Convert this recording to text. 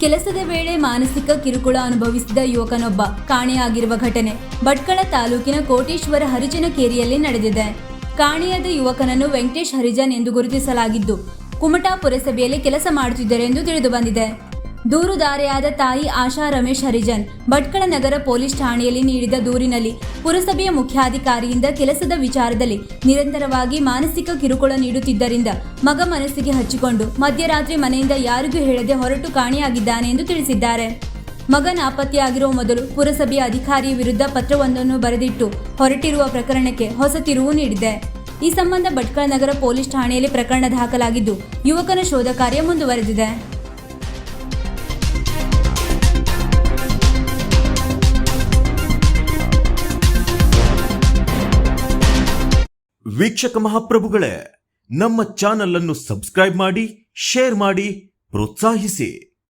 ಕೆಲಸದ ವೇಳೆ ಮಾನಸಿಕ ಕಿರುಕುಳ ಅನುಭವಿಸಿದ ಯುವಕನೊಬ್ಬ ಕಾಣೆಯಾಗಿರುವ ಘಟನೆ ಭಟ್ಕಳ ತಾಲೂಕಿನ ಕೋಟೇಶ್ವರ ಹರಿಜನಕೇರಿಯಲ್ಲಿ ನಡೆದಿದೆ. ಕಾಣೆಯಾದ ಯುವಕನನ್ನು ವೆಂಕಟೇಶ್ ಹರಿಜನ್ ಎಂದು ಗುರುತಿಸಲಾಗಿದ್ದು, ಕುಮಟಾ ಪುರಸಭೆಯಲ್ಲಿ ಕೆಲಸ ಮಾಡುತ್ತಿದ್ದರೆಂದು ತಿಳಿದುಬಂದಿದೆ. ದೂರುದಾರೆಯಾದ ತಾಯಿ ಆಶಾ ರಮೇಶ್ ಹರಿಜನ್ ಭಟ್ಕಳ ನಗರ ಪೊಲೀಸ್ ಠಾಣೆಯಲ್ಲಿ ನೀಡಿದ ದೂರಿನಲ್ಲಿ ಪುರಸಭೆಯ ಮುಖ್ಯಾಧಿಕಾರಿಯಿಂದ ಕೆಲಸದ ವಿಚಾರದಲ್ಲಿ ನಿರಂತರವಾಗಿ ಮಾನಸಿಕ ಕಿರುಕುಳ ನೀಡುತ್ತಿದ್ದರಿಂದ ಮಗ ಮನಸ್ಸಿಗೆ ಹಚ್ಚಿಕೊಂಡು ಮಧ್ಯರಾತ್ರಿ ಮನೆಯಿಂದ ಯಾರಿಗೂ ಹೇಳದೆ ಹೊರಟು ಕಾಣೆಯಾಗಿದ್ದಾನೆ ಎಂದು ತಿಳಿಸಿದ್ದಾರೆ. ಮಗ ನಾಪತ್ತೆಯಾಗಿರುವ ಮೊದಲು ಪುರಸಭೆಯ ಅಧಿಕಾರಿಯ ವಿರುದ್ಧ ಪತ್ರವೊಂದನ್ನು ಬರೆದಿಟ್ಟು ಹೊರಟಿರುವ ಪ್ರಕರಣಕ್ಕೆ ಹೊಸ ತಿರುವು ನೀಡಿದೆ. ಈ ಸಂಬಂಧ ಭಟ್ಕಳ ನಗರ ಪೊಲೀಸ್ ಠಾಣೆಯಲ್ಲಿ ಪ್ರಕರಣ ದಾಖಲಾಗಿದ್ದು, ಯುವಕನ ಶೋಧ ಕಾರ್ಯ ಮುಂದುವರೆದಿದೆ. ವೀಕ್ಷಕ ಮಹಾಪ್ರಭುಗಳೇ, ನಮ್ಮ ಚಾನಲ್ ಅನ್ನು ಸಬ್ಸ್ಕ್ರೈಬ್ ಮಾಡಿ, ಶೇರ್ ಮಾಡಿ, ಪ್ರೋತ್ಸಾಹಿಸಿ.